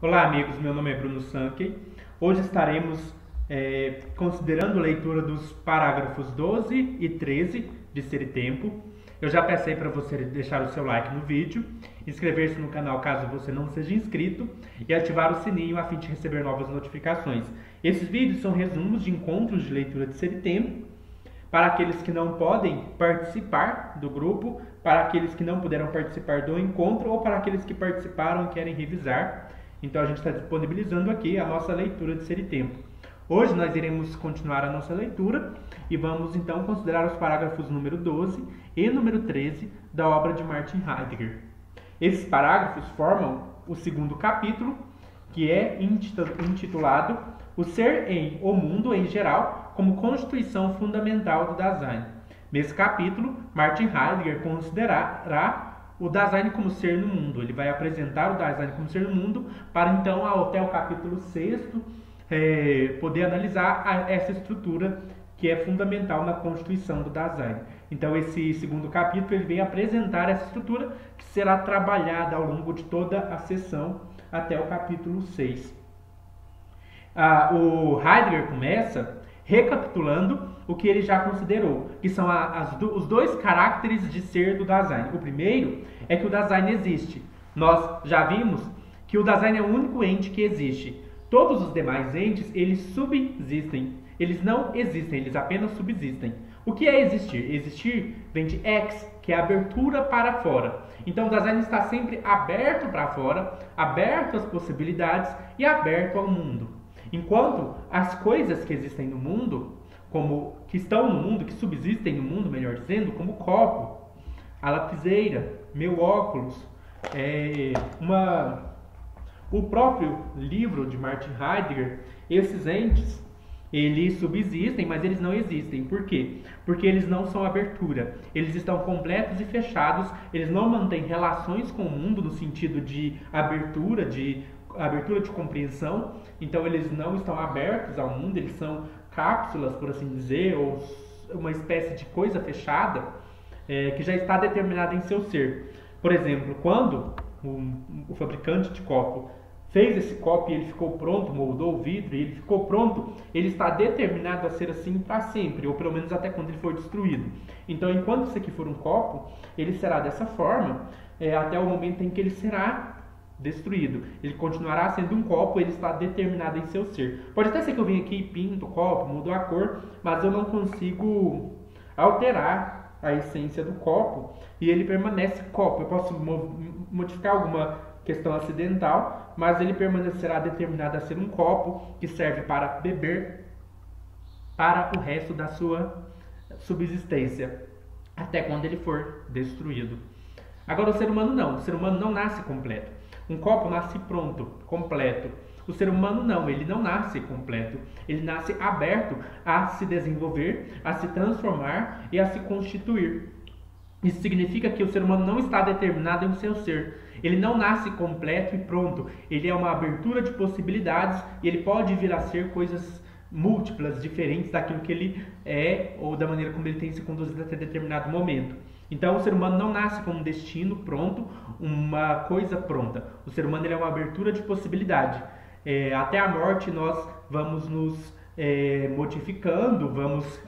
Olá, amigos. Meu nome é Bruno Sankey. Hoje estaremos considerando a leitura dos parágrafos 12 e 13 de Ser e Tempo. Eu já peço para você deixar o seu like no vídeo, inscrever-se no canal caso você não seja inscrito e ativar o sininho a fim de receber novas notificações. Esses vídeos são resumos de encontros de leitura de Ser e Tempo para aqueles que não podem participar do grupo, para aqueles que não puderam participar do encontro ou para aqueles que participaram e querem revisar. Então a gente está disponibilizando aqui a nossa leitura de Ser e Tempo. Hoje nós iremos continuar a nossa leitura e vamos então considerar os parágrafos número 12 e número 13 da obra de Martin Heidegger. Esses parágrafos formam o segundo capítulo, que é intitulado O Ser em o Mundo em Geral como Constituição Fundamental do Dasein. Nesse capítulo, Martin Heidegger considerará o Dasein como ser no mundo. Ele vai apresentar o Dasein como ser no mundo para então, até o capítulo 6, poder analisar essa estrutura que é fundamental na constituição do Dasein. Então, esse segundo capítulo ele vem apresentar essa estrutura que será trabalhada ao longo de toda a sessão até o capítulo 6. O Heidegger começa recapitulando o que ele já considerou, que são os dois caracteres de ser do Dasein. O primeiro é que o Dasein existe. Nós já vimos que o Dasein é o único ente que existe. Todos os demais entes, eles subsistem. Eles não existem, eles apenas subsistem. O que é existir? Existir vem de ex, que é abertura para fora. Então o Dasein está sempre aberto para fora, aberto às possibilidades e aberto ao mundo. Enquanto as coisas que existem no mundo, que estão no mundo, que subsistem no mundo, melhor dizendo, como o copo, a lapiseira, meu óculos, o próprio livro de Martin Heidegger, esses entes, eles subsistem, mas eles não existem. Por quê? Porque eles não são abertura. Eles estão completos e fechados, eles não mantêm relações com o mundo no sentido de abertura de compreensão. Então eles não estão abertos ao mundo, eles são cápsulas, por assim dizer, ou uma espécie de coisa fechada que já está determinada em seu ser. Por exemplo, quando o fabricante de copo fez esse copo e ele ficou pronto, moldou o vidro e ele ficou pronto, ele está determinado a ser assim para sempre, ou pelo menos até quando ele for destruído. Então, enquanto isso aqui for um copo, ele será dessa forma até o momento em que ele será destruído. Ele continuará sendo um copo, ele está determinado em seu ser. Pode até ser que eu venha aqui e pinto o copo, mudo a cor, mas eu não consigo alterar a essência do copo e ele permanece copo. Eu posso modificar alguma questão acidental, mas ele permanecerá determinado a ser um copo que serve para beber para o resto da sua subsistência, até quando ele for destruído. Agora o ser humano não. O ser humano não nasce completo. Um copo nasce pronto, completo. O ser humano não, ele não nasce completo. Ele nasce aberto a se desenvolver, a se transformar e a se constituir. Isso significa que o ser humano não está determinado em seu ser. Ele não nasce completo e pronto. Ele é uma abertura de possibilidades e ele pode vir a ser coisas múltiplas, diferentes daquilo que ele é ou da maneira como ele tem se conduzido até determinado momento. Então o ser humano não nasce com um destino pronto, uma coisa pronta. O ser humano ele é uma abertura de possibilidade. Até a morte nós vamos nos modificando, vamos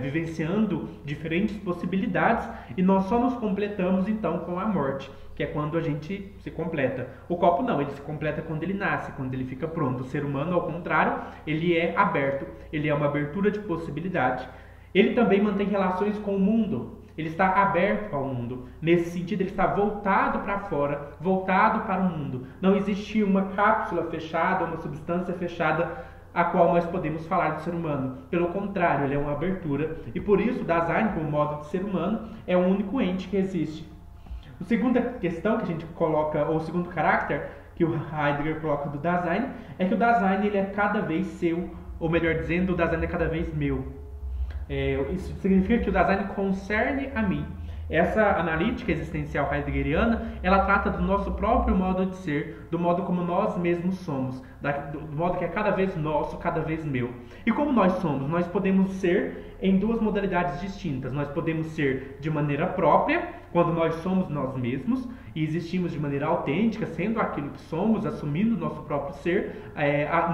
vivenciando diferentes possibilidades e nós só nos completamos então com a morte, que é quando a gente se completa. O copo não, ele se completa quando ele nasce, quando ele fica pronto. O ser humano, ao contrário, ele é aberto, ele é uma abertura de possibilidade. Ele também mantém relações com o mundo. Ele está aberto ao mundo. Nesse sentido, ele está voltado para fora, voltado para o mundo. Não existe uma cápsula fechada, uma substância fechada a qual nós podemos falar do ser humano. Pelo contrário, ele é uma abertura. E por isso, o Dasein, como modo de ser humano, é o único ente que existe. A segunda questão que a gente coloca, ou o segundo caráter que o Heidegger coloca do Dasein, é que o Dasein ele é cada vez seu, ou melhor dizendo, o Dasein é cada vez meu. Isso significa que o Dasein concerne a mim. Essa analítica existencial heideggeriana, ela trata do nosso próprio modo de ser, do modo como nós mesmos somos, do modo que é cada vez nosso, cada vez meu. E como nós somos? Nós podemos ser em duas modalidades distintas. Nós podemos ser de maneira própria, quando nós somos nós mesmos e existimos de maneira autêntica, sendo aquilo que somos, assumindo o nosso próprio ser,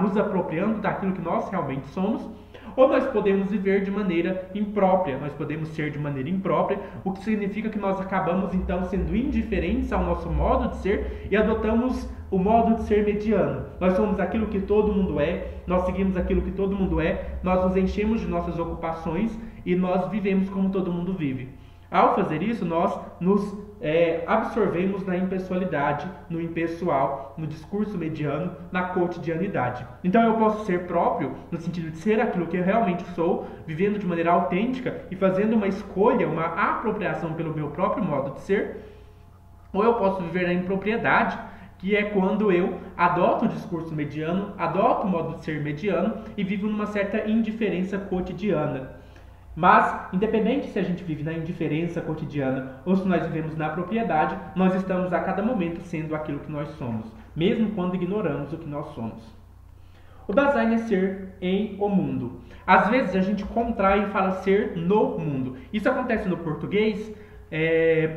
nos apropriando daquilo que nós realmente somos. Ou nós podemos viver de maneira imprópria, nós podemos ser de maneira imprópria, o que significa que nós acabamos então sendo indiferentes ao nosso modo de ser e adotamos o modo de ser mediano. Nós somos aquilo que todo mundo é, nós seguimos aquilo que todo mundo é, nós nos enchemos de nossas ocupações e nós vivemos como todo mundo vive. Ao fazer isso, nós nos absorvemos na impessoalidade, no impessoal, no discurso mediano, na cotidianidade. Então eu posso ser próprio, no sentido de ser aquilo que eu realmente sou, vivendo de maneira autêntica e fazendo uma escolha, uma apropriação pelo meu próprio modo de ser, ou eu posso viver na impropriedade, que é quando eu adoto o discurso mediano, adoto o modo de ser mediano e vivo numa certa indiferença cotidiana. Mas, independente se a gente vive na indiferença cotidiana ou se nós vivemos na propriedade, nós estamos a cada momento sendo aquilo que nós somos, mesmo quando ignoramos o que nós somos. O Dasein é ser em o mundo. Às vezes a gente contrai e fala ser no mundo. Isso acontece no português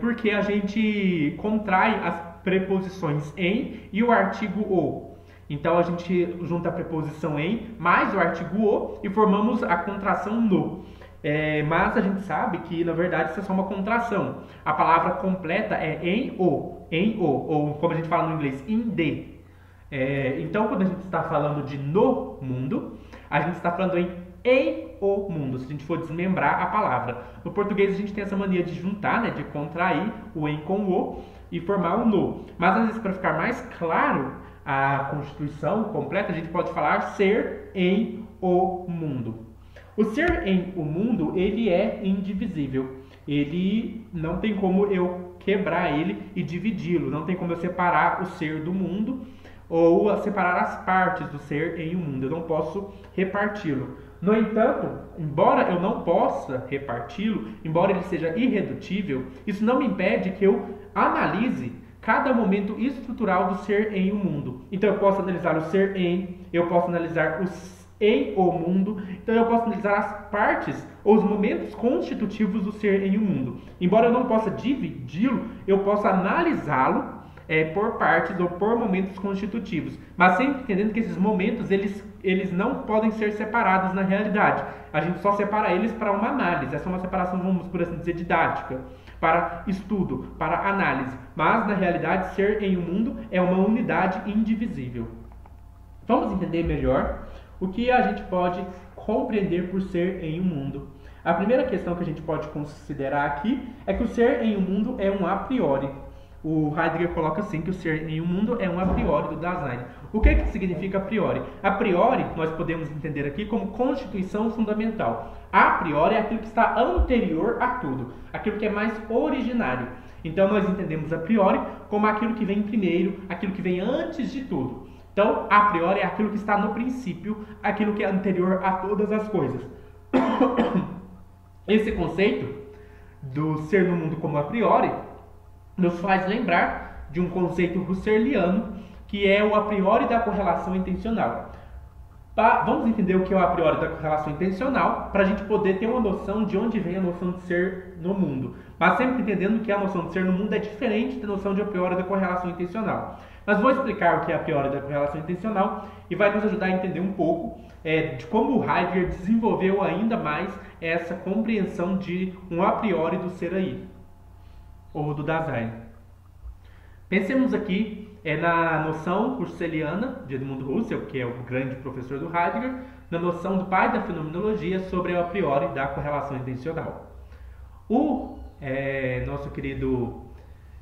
porque a gente contrai as preposições em e o artigo o. Então a gente junta a preposição em mais o artigo o e formamos a contração no. Mas a gente sabe que, na verdade, isso é só uma contração. A palavra completa é em o, ou como a gente fala no inglês, in the. Então, quando a gente está falando de no mundo, a gente está falando em o mundo, se a gente for desmembrar a palavra. No português, a gente tem essa mania de juntar, né, de contrair o em com o e formar o no. Mas, às vezes, para ficar mais claro a constituição completa, a gente pode falar ser em o mundo. O ser em o mundo, ele é indivisível. Ele não tem como eu quebrar ele e dividi-lo. Não tem como eu separar o ser do mundo ou separar as partes do ser em o mundo. Eu não posso reparti-lo. No entanto, embora eu não possa reparti-lo, embora ele seja irredutível, isso não me impede que eu analise cada momento estrutural do ser em o mundo. Então eu posso analisar o ser em, eu posso analisar em o mundo, então eu posso analisar as partes ou os momentos constitutivos do ser em o mundo. Embora eu não possa dividi-lo, eu posso analisá-lo por partes ou por momentos constitutivos, mas sempre entendendo que esses momentos eles não podem ser separados na realidade. A gente só separa eles para uma análise. Essa é uma separação, vamos por assim dizer, didática, para estudo, para análise. Mas na realidade, ser em um mundo é uma unidade indivisível. Vamos entender melhor o que a gente pode compreender por ser em um mundo. A primeira questão que a gente pode considerar aqui é que o ser em um mundo é um a priori. O Heidegger coloca assim que o ser em um mundo é um a priori do Dasein. O que significa a priori? A priori, nós podemos entender aqui como constituição fundamental. A priori é aquilo que está anterior a tudo, aquilo que é mais originário. Então nós entendemos a priori como aquilo que vem primeiro, aquilo que vem antes de tudo. Então, a priori é aquilo que está no princípio, aquilo que é anterior a todas as coisas. Esse conceito do ser no mundo como a priori nos faz lembrar de um conceito husserliano, que é o a priori da correlação intencional. Vamos entender o que é o a priori da correlação intencional para a gente poder ter uma noção de onde vem a noção de ser no mundo. Mas sempre entendendo que a noção de ser no mundo é diferente da noção de a priori da correlação intencional. Mas vou explicar o que é a priori da correlação intencional e vai nos ajudar a entender um pouco de como o Heidegger desenvolveu ainda mais essa compreensão de um a priori do ser aí, ou do Dasein. Pensemos aqui na noção husserliana de Edmund Husserl, que é o grande professor do Heidegger, na noção do pai da fenomenologia sobre a priori da correlação intencional. O nosso querido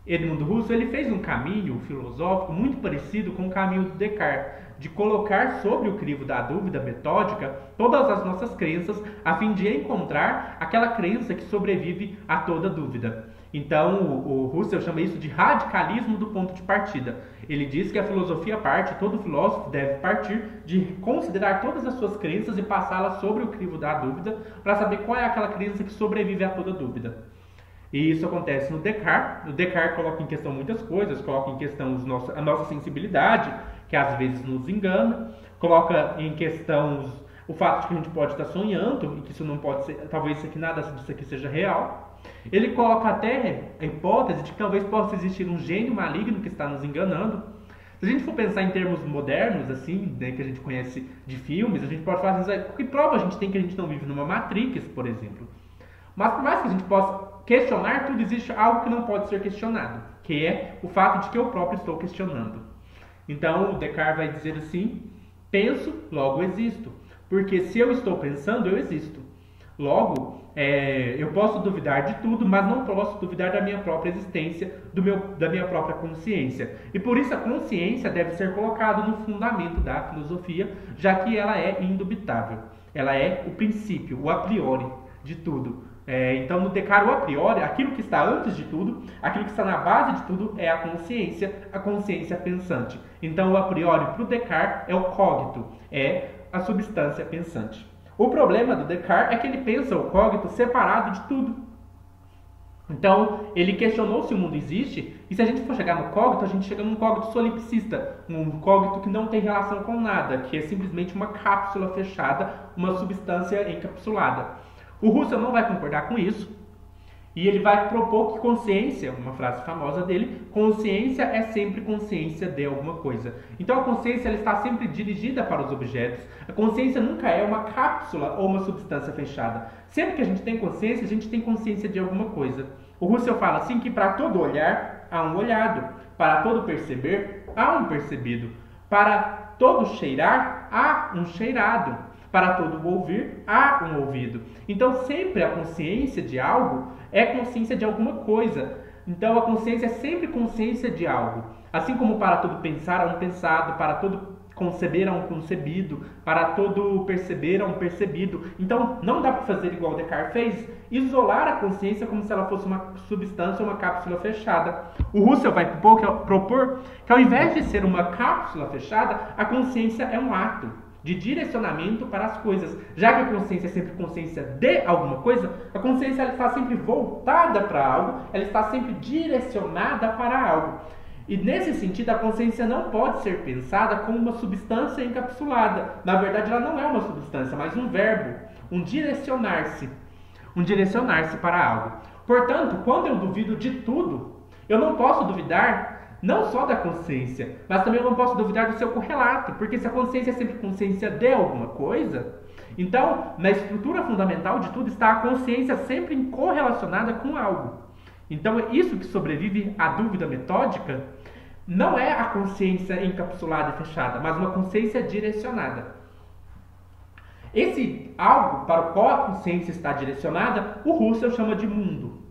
Edmund Husserl ele fez um caminho filosófico muito parecido com o caminho do Descartes, de colocar sobre o crivo da dúvida metódica todas as nossas crenças, a fim de encontrar aquela crença que sobrevive a toda dúvida. Então, o Husserl chama isso de radicalismo do ponto de partida. Ele diz que a filosofia parte, todo filósofo deve partir de considerar todas as suas crenças e passá-las sobre o crivo da dúvida para saber qual é aquela crença que sobrevive a toda dúvida. E isso acontece no Descartes. O Descartes coloca em questão muitas coisas, coloca em questão a nossa sensibilidade, que às vezes nos engana, coloca em questão o fato de que a gente pode estar sonhando e que isso não pode ser, talvez nada disso aqui seja real. Ele coloca até a hipótese de que talvez possa existir um gênio maligno que está nos enganando. Se a gente for pensar em termos modernos, assim, né, que a gente conhece de filmes, a gente pode falar assim, que prova a gente tem que a gente não vive numa Matrix, por exemplo. Mas por mais que a gente possa questionar tudo, existe algo que não pode ser questionado, que é o fato de que eu próprio estou questionando. Então, o Descartes vai dizer assim, penso, logo existo. Porque se eu estou pensando, eu existo. Logo, eu posso duvidar de tudo, mas não posso duvidar da minha própria existência, da minha própria consciência. E por isso a consciência deve ser colocada no fundamento da filosofia, já que ela é indubitável. Ela é o princípio, o a priori de tudo. Então, no Descartes, o a priori, aquilo que está antes de tudo, aquilo que está na base de tudo é a consciência pensante. Então, o a priori para o Descartes é o cogito, é a substância pensante. O problema do Descartes é que ele pensa o cogito separado de tudo. Então, ele questionou se o mundo existe, e se a gente for chegar no cogito, a gente chega num cogito solipsista, um cogito que não tem relação com nada, que é simplesmente uma cápsula fechada, uma substância encapsulada. O Russell não vai concordar com isso, e ele vai propor que consciência, uma frase famosa dele, consciência é sempre consciência de alguma coisa. Então a consciência ela está sempre dirigida para os objetos. A consciência nunca é uma cápsula ou uma substância fechada. Sempre que a gente tem consciência de alguma coisa. O Russell fala assim que para todo olhar há um olhado, para todo perceber há um percebido, para todo cheirar há um cheirado. Para todo ouvir, há um ouvido. Então, sempre a consciência de algo é consciência de alguma coisa. Então, a consciência é sempre consciência de algo. Assim como para todo pensar, há um pensado. Para todo conceber, há um concebido. Para todo perceber, há um percebido. Então, não dá para fazer igual Descartes fez, isolar a consciência como se ela fosse uma substância ou uma cápsula fechada. O Russell vai propor que, ao invés de ser uma cápsula fechada, a consciência é um ato de direcionamento para as coisas. Já que a consciência é sempre consciência de alguma coisa, a consciência ela está sempre voltada para algo, ela está sempre direcionada para algo. E nesse sentido, a consciência não pode ser pensada como uma substância encapsulada. Na verdade, ela não é uma substância, mas um verbo, um direcionar-se para algo. Portanto, quando eu duvido de tudo, eu não posso duvidar não só da consciência, mas também eu não posso duvidar do seu correlato, porque se a consciência é sempre consciência de alguma coisa, então, na estrutura fundamental de tudo está a consciência sempre correlacionada com algo. Então, é isso que sobrevive à dúvida metódica, não é a consciência encapsulada e fechada, mas uma consciência direcionada. Esse algo para o qual a consciência está direcionada, o Russell chama de mundo.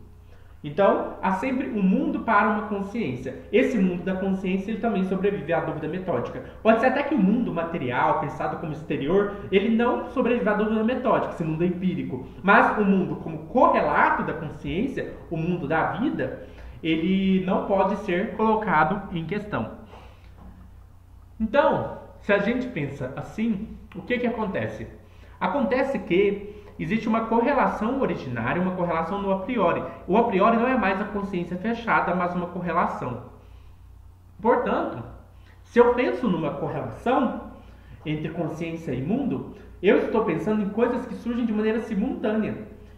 Então, há sempre um mundo para uma consciência. Esse mundo da consciência ele também sobrevive à dúvida metódica. Pode ser até que o mundo material, pensado como exterior, ele não sobrevive à dúvida metódica, esse mundo empírico. Mas o mundo como correlato da consciência, o mundo da vida, ele não pode ser colocado em questão. Então, se a gente pensa assim, o que acontece? Acontece que existe uma correlação originária, uma correlação no a priori. O a priori não é mais a consciência fechada, mas uma correlação. Portanto, se eu penso numa correlação entre consciência e mundo, eu estou pensando em coisas que surgem de maneira simultânea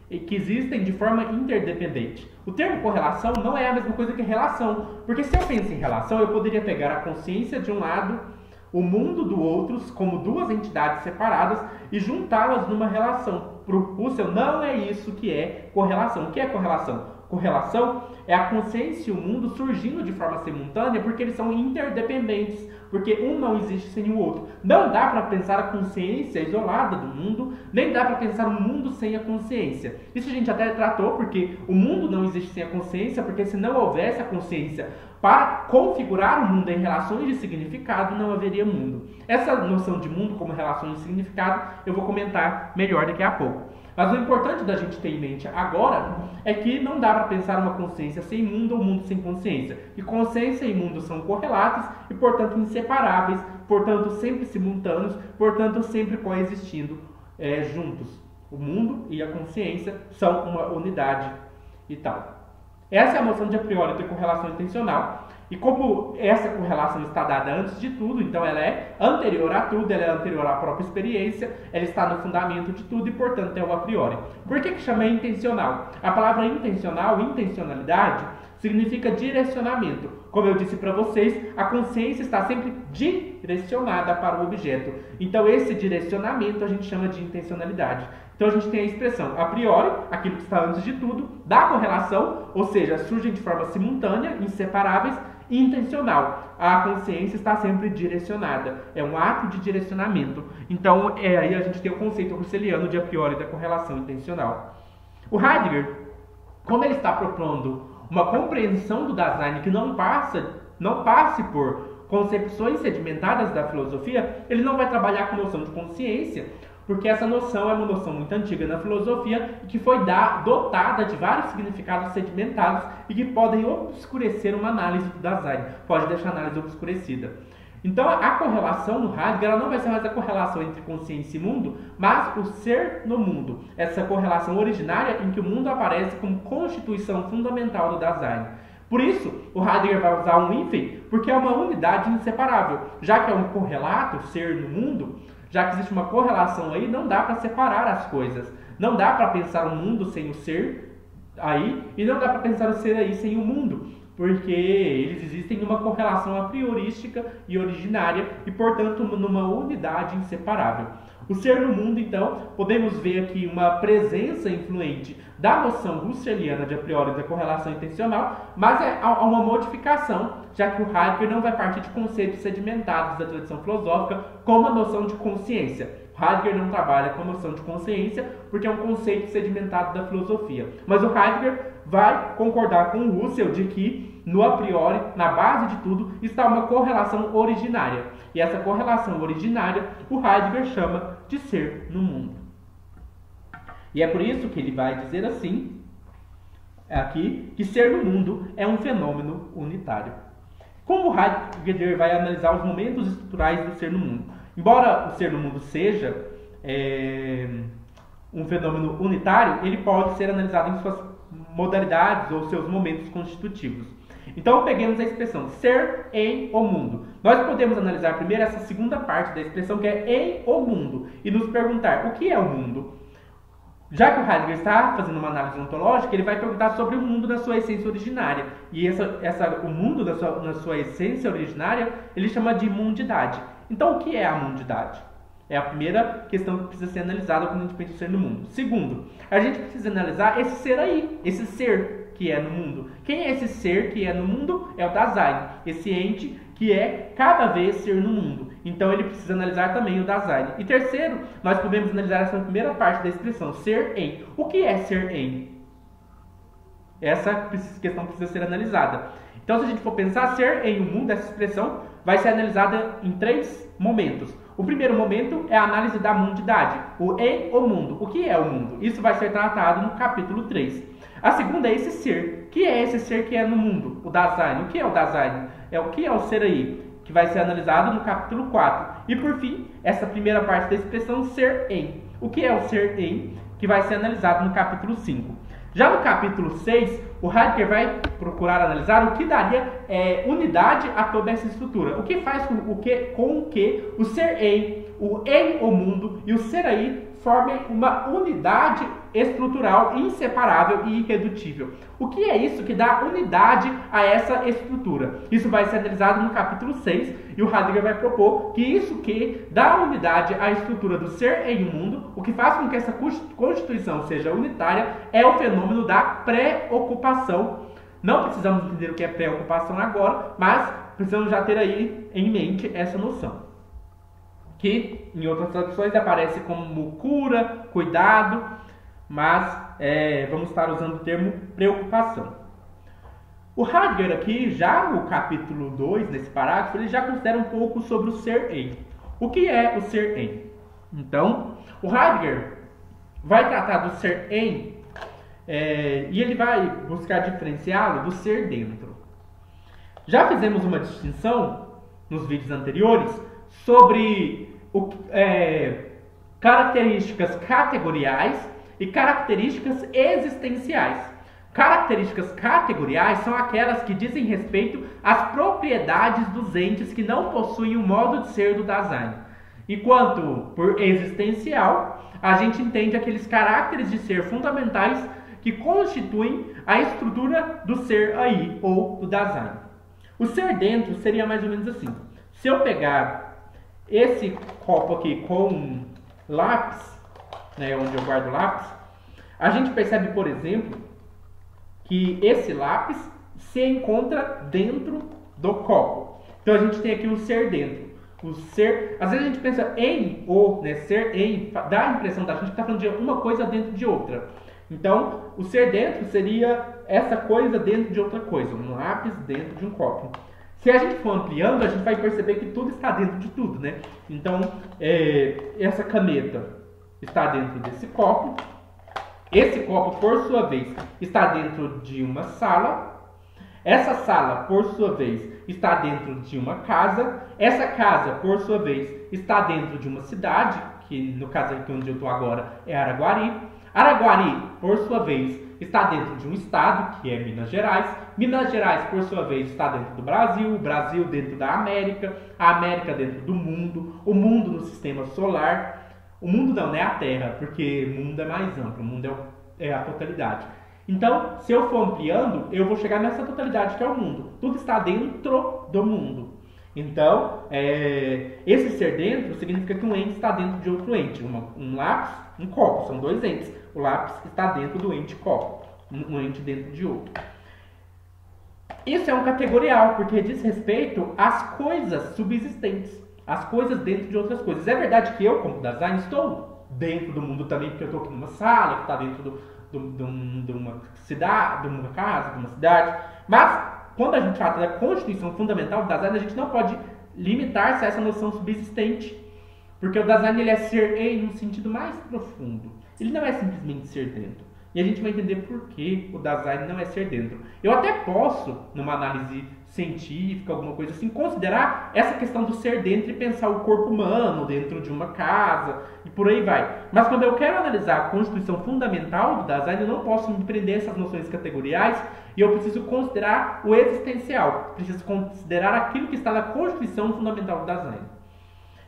e que existem de forma interdependente. O termo correlação não é a mesma coisa que relação, porque se eu penso em relação, eu poderia pegar a consciência de um lado, o mundo do outro, como duas entidades separadas e juntá-las numa relação. Para o Russell, não é isso que é correlação. O que é correlação? Correlação é a consciência e o mundo surgindo de forma simultânea porque eles são interdependentes, porque um não existe sem o outro. Não dá para pensar a consciência isolada do mundo, nem dá para pensar o mundo sem a consciência. Isso a gente até tratou, porque o mundo não existe sem a consciência, porque se não houvesse a consciência para configurar o mundo em relações de significado, não haveria mundo. Essa noção de mundo como relações de significado eu vou comentar melhor daqui a pouco. Mas o importante da gente ter em mente agora é que não dá para pensar uma consciência sem mundo ou mundo sem consciência. E consciência e mundo são correlatos e, portanto, inseparáveis, portanto, sempre simultâneos, portanto, sempre coexistindo juntos. O mundo e a consciência são uma unidade e tal. Essa é a noção de a priori de correlação intencional. E como essa correlação está dada antes de tudo, então ela é anterior a tudo, ela é anterior à própria experiência, ela está no fundamento de tudo e, portanto, é o a priori. Por que chama intencional? A palavra intencional, intencionalidade, significa direcionamento. Como eu disse para vocês, a consciência está sempre direcionada para o objeto. Então, esse direcionamento a gente chama de intencionalidade. Então, a gente tem a expressão a priori, aquilo que está antes de tudo, da correlação, ou seja, surgem de forma simultânea, inseparáveis, e intencional. A consciência está sempre direcionada. É um ato de direcionamento. Então, aí a gente tem o conceito husserliano de a priori da correlação intencional. O Heidegger, como ele está propondo uma compreensão do Dasein que não passe por concepções sedimentadas da filosofia, ele não vai trabalhar com noção de consciência, porque essa noção é uma noção muito antiga na filosofia e que foi dotada de vários significados sedimentados e que podem obscurecer uma análise do Dasein, pode deixar a análise obscurecida. Então, a correlação no Heidegger ela não vai ser mais a correlação entre consciência e mundo, mas o ser no mundo. Essa correlação originária em que o mundo aparece como constituição fundamental do Dasein. Por isso, o Heidegger vai usar um hífen, porque é uma unidade inseparável. Já que é um correlato, ser no mundo, já que existe uma correlação aí, não dá para separar as coisas. Não dá para pensar o mundo sem o ser aí, e não dá para pensar o ser aí sem o mundo. Porque eles existem numa correlação a priorística e originária e, portanto, numa unidade inseparável. O ser no mundo, então, podemos ver aqui uma presença influente da noção husserliana de a priori da correlação intencional, mas há uma modificação, já que o Heidegger não vai partir de conceitos sedimentados da tradição filosófica como a noção de consciência. Heidegger não trabalha com a noção de consciência porque é um conceito sedimentado da filosofia. Mas o Heidegger vai concordar com o Husserl de que, no a priori, na base de tudo, está uma correlação originária. E essa correlação originária, o Heidegger chama de ser no mundo. E é por isso que ele vai dizer assim, aqui, que ser no mundo é um fenômeno unitário. Como o Heidegger vai analisar os momentos estruturais do ser no mundo? Embora o ser no mundo seja um fenômeno unitário, ele pode ser analisado em suas modalidades ou seus momentos constitutivos. Então, peguemos a expressão ser em o mundo. Nós podemos analisar primeiro essa segunda parte da expressão, que é em o mundo, e nos perguntar o que é o mundo. Já que o Heidegger está fazendo uma análise ontológica, ele vai perguntar sobre o mundo na sua essência originária. E o mundo na sua essência originária, ele chama de mundidade. Então, o que é a mundidade? É a primeira questão que precisa ser analisada quando a gente pensa em ser no mundo. Segundo, a gente precisa analisar esse ser aí, esse ser que é no mundo. Quem é esse ser que é no mundo? É o Dasein, esse ente que é cada vez ser no mundo. Então ele precisa analisar também o Dasein. E terceiro, nós podemos analisar essa primeira parte da expressão, ser em. O que é ser em? Essa questão precisa ser analisada. Então, se a gente for pensar, ser em o mundo, essa expressão vai ser analisada em 3 momentos. O primeiro momento é a análise da mundidade, o em o mundo. O que é o mundo? Isso vai ser tratado no capítulo 3. A segunda é esse ser. Que é esse ser que é no mundo? O Dasein. O que é o Dasein? O que é o ser aí? Que vai ser analisado no capítulo 4. E por fim, essa primeira parte da expressão ser em. O que é o ser em? Que vai ser analisado no capítulo 5. Já no capítulo 6, o Heidegger vai procurar analisar o que daria unidade a toda essa estrutura. O que faz com que o ser em o mundo e o ser aí formem uma unidade estrutural inseparável e irredutível. O que é isso que dá unidade a essa estrutura? Isso vai ser analisado no capítulo 6 e o Heidegger vai propor que isso que dá unidade à estrutura do ser em um mundo, o que faz com que essa constituição seja unitária, é o fenômeno da preocupação. Não precisamos entender o que é preocupação agora, mas precisamos já ter aí em mente essa noção, que em outras traduções aparece como cura, cuidado, mas vamos estar usando o termo preocupação. O Heidegger aqui, já no capítulo 2, nesse parágrafo, ele já considera um pouco sobre o ser em. O que é o ser em? Então, o Heidegger vai tratar do ser em e ele vai buscar diferenciá-lo do ser dentro. Já fizemos uma distinção nos vídeos anteriores sobre características categoriais e características existenciais. Características categoriais são aquelas que dizem respeito às propriedades dos entes que não possuem o modo de ser do Dasein. Enquanto por existencial, a gente entende aqueles caracteres de ser fundamentais que constituem a estrutura do ser aí, ou do Dasein. O ser dentro seria mais ou menos assim. Se eu pegar esse copo aqui com lápis, né, onde eu guardo lápis, a gente percebe, por exemplo, que esse lápis se encontra dentro do copo. Então a gente tem aqui o ser dentro. O ser, às vezes a gente pensa em ou, né, ser em, dá a impressão da gente que está falando de uma coisa dentro de outra. Então, o ser dentro seria essa coisa dentro de outra coisa, um lápis dentro de um copo. Se a gente for ampliando, a gente vai perceber que tudo está dentro de tudo, né? Então, essa caneta está dentro desse copo. Esse copo, por sua vez, está dentro de uma sala. Essa sala, por sua vez, está dentro de uma casa. Essa casa, por sua vez, está dentro de uma cidade, que no caso aqui onde eu estou agora é Araguari. Araguari, por sua vez, está dentro de um estado, que é Minas Gerais. Minas Gerais, por sua vez, está dentro do Brasil. O Brasil dentro da América. A América dentro do mundo. O mundo no sistema solar. O mundo não é a Terra, porque o mundo é mais amplo. O mundo é a totalidade. Então, se eu for ampliando, eu vou chegar nessa totalidade que é o mundo. Tudo está dentro do mundo. Então, esse ser dentro significa que um ente está dentro de outro ente. Um lápis, um copo, são dois entes. O lápis está dentro do ente copo, um ente dentro de outro. Isso é um categorial, porque diz respeito às coisas subsistentes, às coisas dentro de outras coisas. É verdade que eu, como Dasein, estou dentro do mundo também, porque eu estou aqui numa sala, que está dentro de uma cidade, de uma casa, de uma cidade. Mas, quando a gente trata da constituição fundamental do Dasein, a gente não pode limitar-se a essa noção subsistente, porque o Dasein ele é ser em um sentido mais profundo. Ele não é simplesmente ser dentro. E a gente vai entender por que o Dasein não é ser dentro. Eu até posso, numa análise científica, alguma coisa assim, considerar essa questão do ser dentro e pensar o corpo humano dentro de uma casa e por aí vai. Mas quando eu quero analisar a constituição fundamental do Dasein, eu não posso me prender a essas noções categoriais e eu preciso considerar o existencial. Preciso considerar aquilo que está na constituição fundamental do Dasein.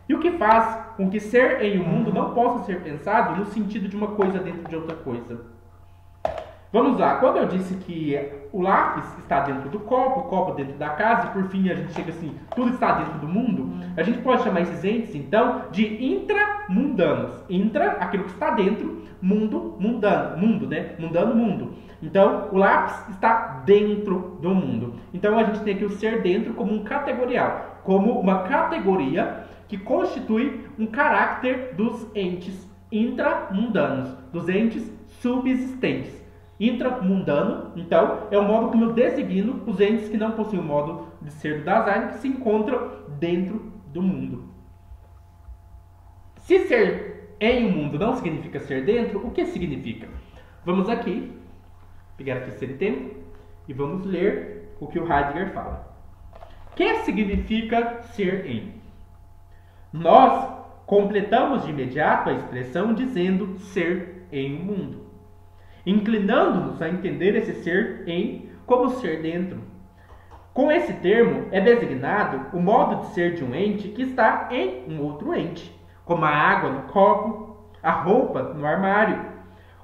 E o que faz com que ser em um mundo não possa ser pensado no sentido de uma coisa dentro de outra coisa. Vamos lá, quando eu disse que o lápis está dentro do copo, o copo dentro da casa, e por fim a gente chega assim, tudo está dentro do mundo, a gente pode chamar esses entes, então, de intramundanos. Intra, aquilo que está dentro, mundo, mundano, mundo, né? Mundano, mundo. Então, o lápis está dentro do mundo. Então, a gente tem aqui o ser dentro como um categorial, como uma categoria que constitui um caráter dos entes intramundanos, dos entes subsistentes. Intramundano, então, é o modo como eu designo os entes que não possuem o modo de ser do Dasein, que se encontram dentro do mundo. Se ser em um mundo não significa ser dentro, o que significa? Vamos aqui, pegar aqui o CNT, e vamos ler o que o Heidegger fala. O que significa ser em? Nós completamos de imediato a expressão dizendo ser em um mundo, inclinando-nos a entender esse ser em como ser dentro. Com esse termo é designado o modo de ser de um ente que está em um outro ente, como a água no copo, a roupa no armário.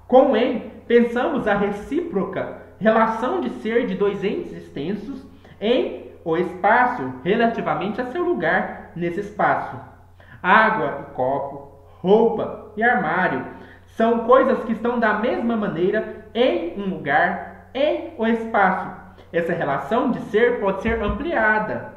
Com em, pensamos a recíproca relação de ser de dois entes extensos em o espaço relativamente a seu lugar nesse espaço. Água e copo, roupa e armário são coisas que estão da mesma maneira em um lugar, em o espaço. Essa relação de ser pode ser ampliada.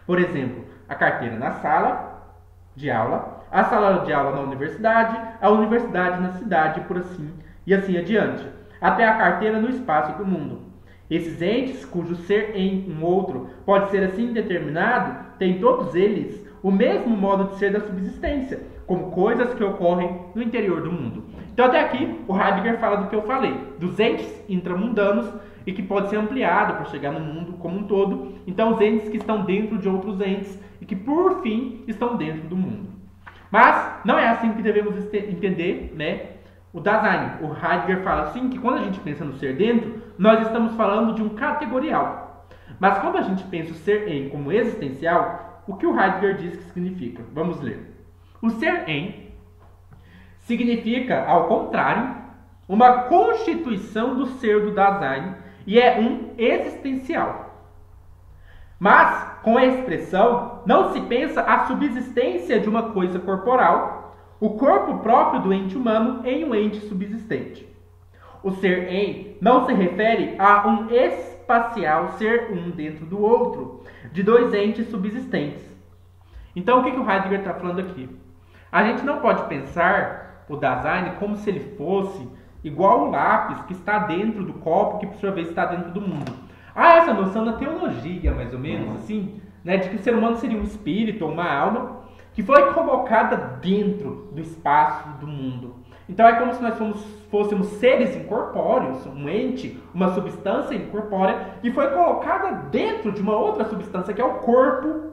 Por exemplo, a carteira na sala de aula, a sala de aula na universidade, a universidade na cidade, por assim e assim adiante, até a carteira no espaço do mundo. Esses entes, cujo ser em um outro pode ser assim determinado, têm todos eles o mesmo modo de ser da subsistência, como coisas que ocorrem no interior do mundo. Então até aqui o Heidegger fala do que eu falei, dos entes intramundanos e que pode ser ampliado para chegar no mundo como um todo. Então os entes que estão dentro de outros entes e que por fim estão dentro do mundo. Mas não é assim que devemos entender, né, o Dasein. O Heidegger fala assim que quando a gente pensa no ser dentro, nós estamos falando de um categorial. Mas quando a gente pensa o ser em como existencial, o que o Heidegger diz que significa? Vamos ler. O ser em significa, ao contrário, uma constituição do ser do Dasein e é um existencial. Mas, com a expressão, não se pensa a subsistência de uma coisa corporal, o corpo próprio do ente humano em um ente subsistente. O ser em não se refere a um espacial ser um dentro do outro, de dois entes subsistentes. Então, o que o Heidegger está falando aqui? A gente não pode pensar o Dasein como se ele fosse igual o lápis que está dentro do copo, que por sua vez está dentro do mundo. Há essa noção da teologia, mais ou menos, assim, né, de que o ser humano seria um espírito ou uma alma que foi colocada dentro do espaço do mundo. Então é como se nós fôssemos seres incorpóreos, um ente, uma substância incorpórea, que foi colocada dentro de uma outra substância, que é o corpo,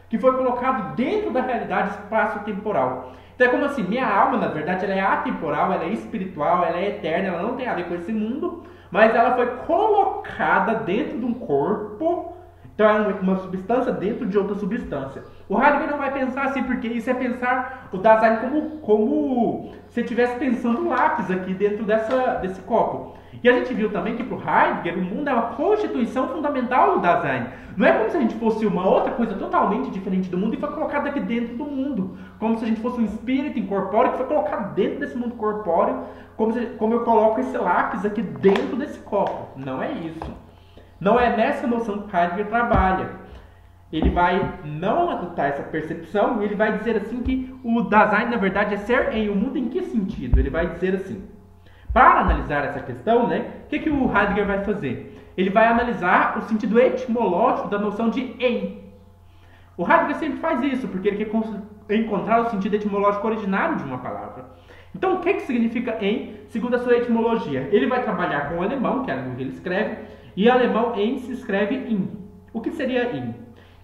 que foi colocado dentro da realidade espaço-temporal. Então é como assim, minha alma, na verdade, ela é atemporal, ela é espiritual, ela é eterna, ela não tem a ver com esse mundo, mas ela foi colocada dentro de um corpo, então é uma substância dentro de outra substância. O Heidegger não vai pensar assim, porque isso é pensar o Dasein como se estivesse pensando lápis aqui dentro desse copo. E a gente viu também que para o Heidegger o mundo é uma constituição fundamental do Dasein. Não é como se a gente fosse uma outra coisa totalmente diferente do mundo e foi colocada aqui dentro do mundo. Como se a gente fosse um espírito incorpóreo que foi colocado dentro desse mundo corpóreo, como eu coloco esse lápis aqui dentro desse copo. Não é isso. Não é nessa noção que Heidegger trabalha. Ele vai não adotar essa percepção e ele vai dizer assim que o Dasein, na verdade, é ser em o mundo em que sentido? Ele vai dizer assim, para analisar essa questão, né, o que o Heidegger vai fazer? Ele vai analisar o sentido etimológico da noção de em. O Heidegger sempre faz isso, porque ele quer encontrar o sentido etimológico originário de uma palavra. Então, o que significa em, segundo a sua etimologia? Ele vai trabalhar com o alemão, que é a língua que ele escreve, e em alemão em se escreve in. O que seria in?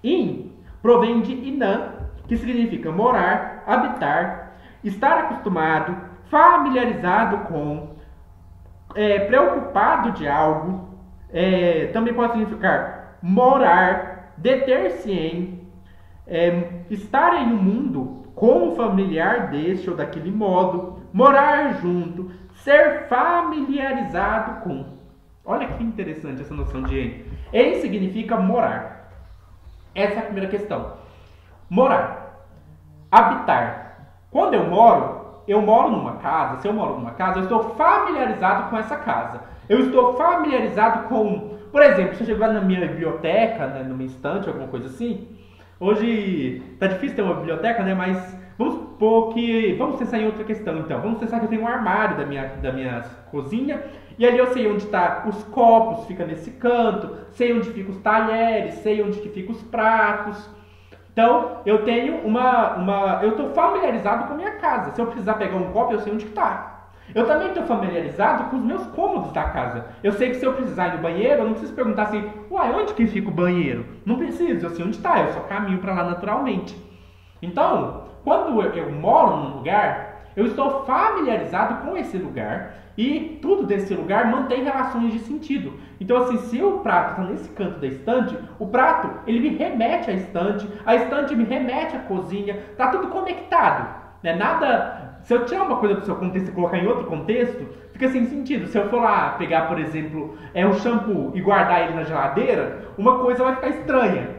In provém de inan, que significa morar, habitar, estar acostumado, familiarizado com, preocupado de algo, também pode significar morar, deter-se em, estar em um mundo como familiar deste ou daquele modo, morar junto, ser familiarizado com. Olha que interessante essa noção de em. Em significa morar. Essa é a primeira questão. Morar. Habitar. Quando eu moro numa casa. Se eu moro numa casa, eu estou familiarizado com essa casa. Eu estou familiarizado com... Por exemplo, se eu chegar na minha biblioteca, né, numa estante, alguma coisa assim. Hoje tá difícil ter uma biblioteca, né? Mas vamos supor que... Vamos pensar em outra questão, então. Vamos pensar que eu tenho um armário da minha cozinha. E ali eu sei onde tá os copos, fica nesse canto. Sei onde ficam os talheres, sei onde que ficam os pratos. Então, eu tenho eu estou familiarizado com a minha casa. Se eu precisar pegar um copo, eu sei onde está. Eu também estou familiarizado com os meus cômodos da casa. Eu sei que se eu precisar ir no banheiro, eu não preciso perguntar assim, onde que fica o banheiro? Não preciso, eu sei onde está, eu só caminho para lá naturalmente. Então, quando eu moro num lugar, eu estou familiarizado com esse lugar e tudo desse lugar mantém relações de sentido. Então, assim, se o prato está nesse canto da estante, o prato, ele me remete à estante, a estante me remete à cozinha, está tudo conectado, né? Nada, se eu tirar uma coisa do seu contexto e colocar em outro contexto, fica sem sentido. Se eu for lá pegar, por exemplo, um shampoo e guardar ele na geladeira, uma coisa vai ficar estranha,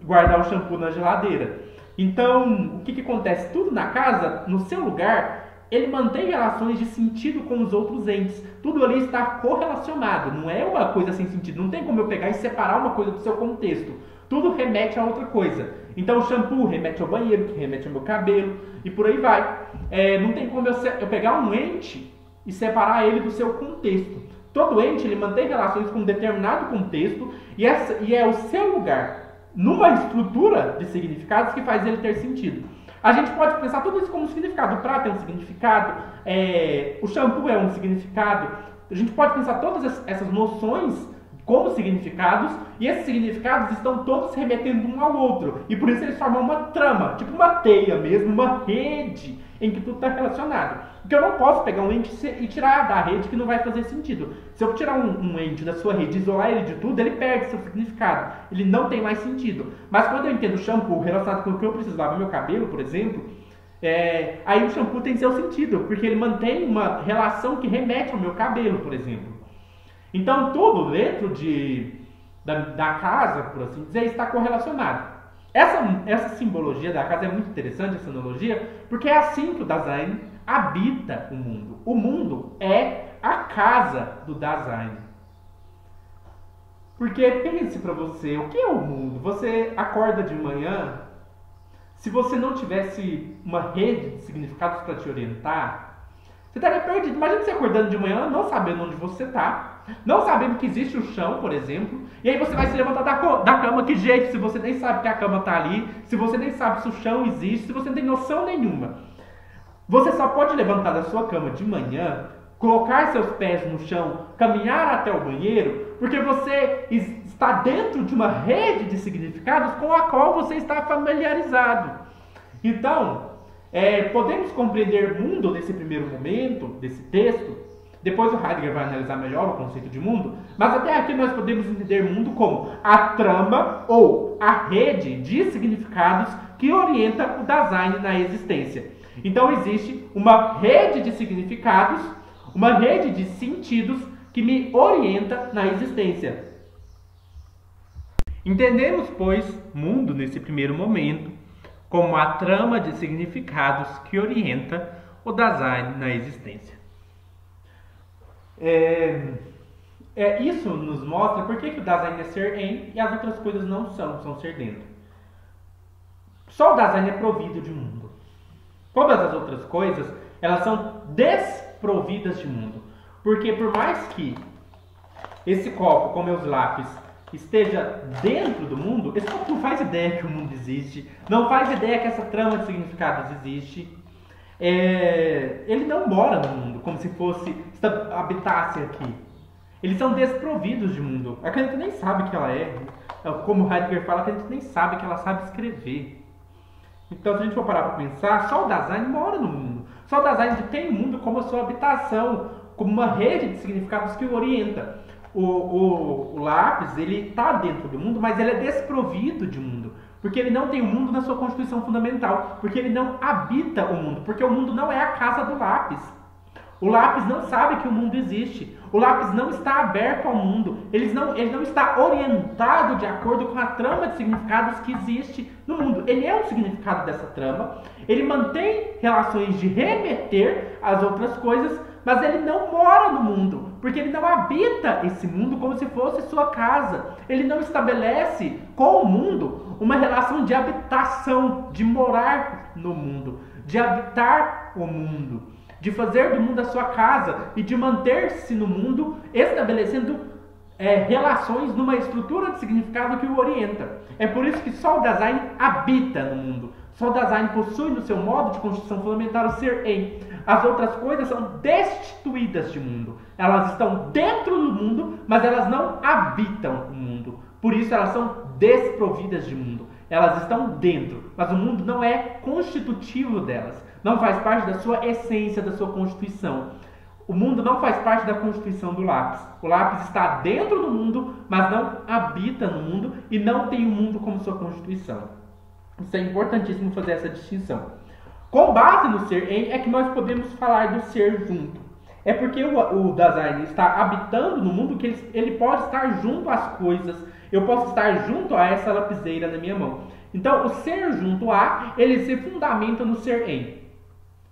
guardar o shampoo na geladeira. Então, o que acontece? Tudo na casa, no seu lugar, ele mantém relações de sentido com os outros entes. Tudo ali está correlacionado, não é uma coisa sem sentido. Não tem como eu pegar e separar uma coisa do seu contexto. Tudo remete a outra coisa. Então o shampoo remete ao banheiro, que remete ao meu cabelo, e por aí vai. Não tem como eu pegar um ente e separar ele do seu contexto. Todo ente ele mantém relações com um determinado contexto e é o seu lugar, numa estrutura de significados que faz ele ter sentido. A gente pode pensar tudo isso como significado. O prato é um significado, o shampoo é um significado. A gente pode pensar todas essas noções com significados, e esses significados estão todos se remetendo um ao outro, e por isso eles formam uma trama, tipo uma teia mesmo, uma rede em que tudo está relacionado. Porque eu não posso pegar um ente e tirar da rede, que não vai fazer sentido. Se eu tirar um ente da sua rede e isolar ele de tudo, ele perde seu significado, ele não tem mais sentido. Mas quando eu entendo shampoo relacionado com o que eu preciso lavar meu cabelo, por exemplo, aí o shampoo tem seu sentido, porque ele mantém uma relação que remete ao meu cabelo, por exemplo. Então tudo dentro da casa, por assim dizer, está correlacionado. Essa simbologia da casa é muito interessante, essa analogia, porque é assim que o Dasein habita o mundo. O mundo é a casa do Dasein. Porque pense para você, o que é o mundo? Você acorda de manhã, se você não tivesse uma rede de significados para te orientar, você estaria perdido. Imagina você acordando de manhã, não sabendo onde você está, não sabendo que existe o chão, por exemplo, e aí você vai se levantar da cama, que jeito, se você nem sabe que a cama está ali, se você nem sabe se o chão existe, se você não tem noção nenhuma. Você só pode levantar da sua cama de manhã, colocar seus pés no chão, caminhar até o banheiro, porque você está dentro de uma rede de significados com a qual você está familiarizado. Então, podemos compreender mundo nesse primeiro momento, desse texto. Depois o Heidegger vai analisar melhor o conceito de mundo, mas até aqui nós podemos entender mundo como a trama ou a rede de significados que orienta o Dasein na existência. Então existe uma rede de significados, uma rede de sentidos que me orienta na existência. Entendemos, pois, mundo nesse primeiro momento como a trama de significados que orienta o Dasein na existência. Isso nos mostra por que o Dasein é ser em e as outras coisas não são ser dentro. Só o Dasein é provido de mundo. Todas as outras coisas, elas são desprovidas de mundo. Porque por mais que esse copo com meus lápis esteja dentro do mundo, esse copo não faz ideia que o mundo existe, não faz ideia que essa trama de significados existe. Ele não mora no mundo, como se habitasse aqui. Eles são desprovidos de mundo. A caneta nem sabe que ela como Heidegger fala, a caneta nem sabe que ela sabe escrever. Então, se a gente for parar para pensar, só o Dasein mora no mundo. Só o Dasein tem o mundo como a sua habitação, como uma rede de significados que o orienta. O lápis, ele está dentro do mundo, mas ele é desprovido de mundo. Porque ele não tem o mundo na sua constituição fundamental. Porque ele não habita o mundo. Porque o mundo não é a casa do lápis. O lápis não sabe que o mundo existe. O lápis não está aberto ao mundo. Ele não está orientado de acordo com a trama de significados que existe no mundo. Ele é um significado dessa trama. Ele mantém relações de remeter às outras coisas, mas ele não mora no mundo, porque ele não habita esse mundo como se fosse sua casa. Ele não estabelece com o mundo uma relação de habitação, de morar no mundo, de habitar o mundo, de fazer do mundo a sua casa e de manter-se no mundo, estabelecendo relações numa estrutura de significado que o orienta. É por isso que só o Dasein habita no mundo. Só o Dasein possui no seu modo de constituição fundamental o ser em. As outras coisas são destituídas de mundo. Elas estão dentro do mundo, mas elas não habitam o mundo. Por isso elas são desprovidas de mundo. Elas estão dentro, mas o mundo não é constitutivo delas. Não faz parte da sua essência, da sua constituição. O mundo não faz parte da constituição do lápis. O lápis está dentro do mundo, mas não habita no mundo e não tem o mundo como sua constituição. Isso é importantíssimo fazer essa distinção. Com base no ser em é que nós podemos falar do ser junto. É porque o Dasein está habitando no mundo que ele pode estar junto às coisas. Eu posso estar junto a essa lapiseira na minha mão. Então, o ser junto a, ele se fundamenta no ser em.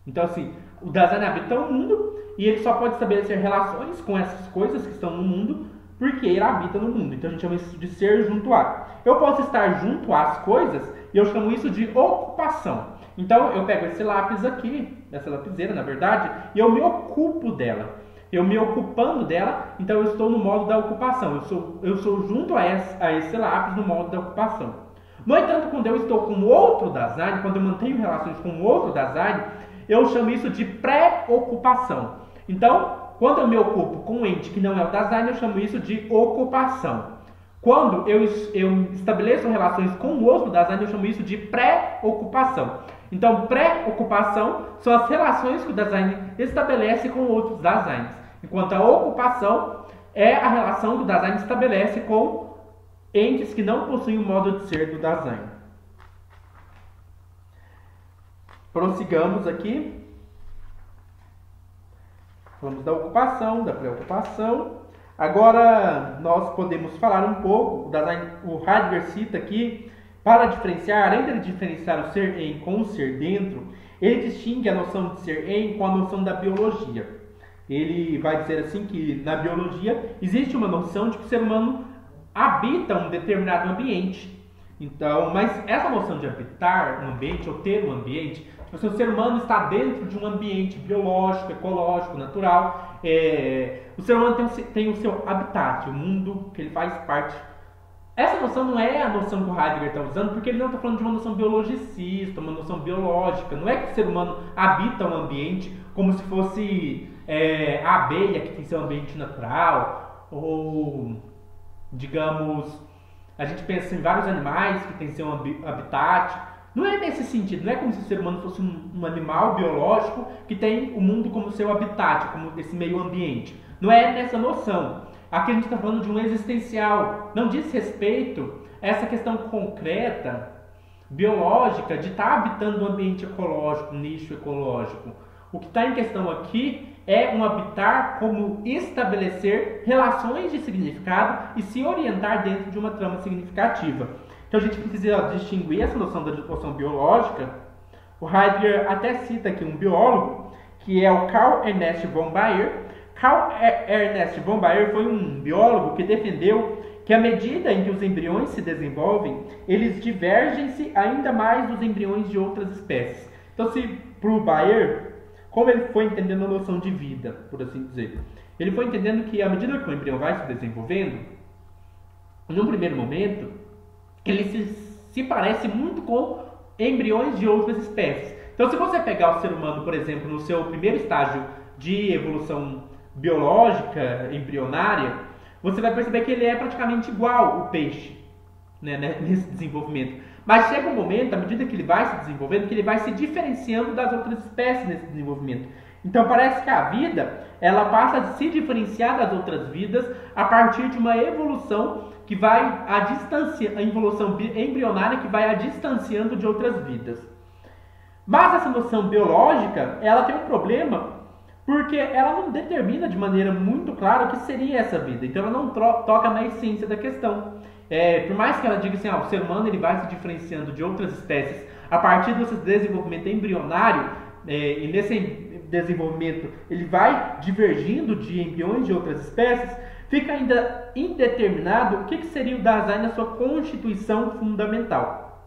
Então, assim, o Dasein habita o mundo e ele só pode estabelecer relações com essas coisas que estão no mundo porque ele habita no mundo. Então, a gente chama isso de ser junto a. Eu posso estar junto às coisas e eu chamo isso de ocupação. Então, eu pego esse lápis aqui, essa lapiseira, na verdade, e eu me ocupo dela. Eu me ocupando dela, então eu estou no modo da ocupação. Eu sou junto a esse lápis no modo da ocupação. No entanto, quando eu estou com outro Dasein, quando eu mantenho relações com outro Dasein, eu chamo isso de pré-ocupação. Então, quando eu me ocupo com um ente que não é o Dasein, eu chamo isso de ocupação. Quando eu estabeleço relações com o outro Dasein, eu chamo isso de pré-ocupação. Então, pré-ocupação são as relações que o Dasein estabelece com outros Daseins, enquanto a ocupação é a relação que o Dasein estabelece com entes que não possuem o modo de ser do Dasein. Prossigamos aqui. Falamos da ocupação, da pré-ocupação. Agora nós podemos falar um pouco, o Heidegger cita aqui, para diferenciar, além de diferenciar o ser em com o ser dentro, ele distingue a noção de ser em com a noção da biologia. Ele vai dizer assim que na biologia existe uma noção de que o ser humano habita um determinado ambiente. Então, mas essa noção de habitar um ambiente ou ter um ambiente, o ser humano está dentro de um ambiente biológico, ecológico, natural. O ser humano tem o seu habitat, o mundo que ele faz parte. Essa noção não é a noção que o Heidegger está usando, porque ele não está falando de uma noção biologicista, uma noção biológica. Não é que o ser humano habita um ambiente como se fosse a abelha que tem seu ambiente natural, ou, digamos, a gente pensa em vários animais que têm seu habitat. Não é nesse sentido, não é como se o ser humano fosse um animal biológico que tem o mundo como seu habitat, como esse meio ambiente. Não é nessa noção. Aqui a gente está falando de um existencial. Não diz respeito a essa questão concreta, biológica, de estar habitando um ambiente ecológico, um nicho ecológico. O que está em questão aqui é um habitar como estabelecer relações de significado e se orientar dentro de uma trama significativa. Então a gente precisa distinguir essa noção da noção biológica. O Heidegger até cita aqui um biólogo, que é o Carl Ernst von Baer. Carl Ernst von Baer foi um biólogo que defendeu que à medida em que os embriões se desenvolvem, eles divergem-se ainda mais dos embriões de outras espécies. Então, para o Baer, como ele foi entendendo a noção de vida, por assim dizer, ele foi entendendo que à medida que o embrião vai se desenvolvendo, num primeiro momento, ele se parece muito com embriões de outras espécies. Então, se você pegar o ser humano, por exemplo, no seu primeiro estágio de evolução biológica, embrionária, você vai perceber que ele é praticamente igual ao peixe, né, nesse desenvolvimento. Mas chega um momento, à medida que ele vai se desenvolvendo, que ele vai se diferenciando das outras espécies nesse desenvolvimento. Então parece que a vida, ela passa a se diferenciar das outras vidas a partir de uma evolução que vai a evolução embrionária que vai a distanciando de outras vidas. Mas essa noção biológica, ela tem um problema, porque ela não determina de maneira muito clara o que seria essa vida. Então ela não toca na essência da questão. Por mais que ela diga assim, o ser humano ele vai se diferenciando de outras espécies a partir desse desenvolvimento embrionário, e nesse desenvolvimento ele vai divergindo de embriões de outras espécies, fica ainda indeterminado o que seria o Dasein na sua constituição fundamental.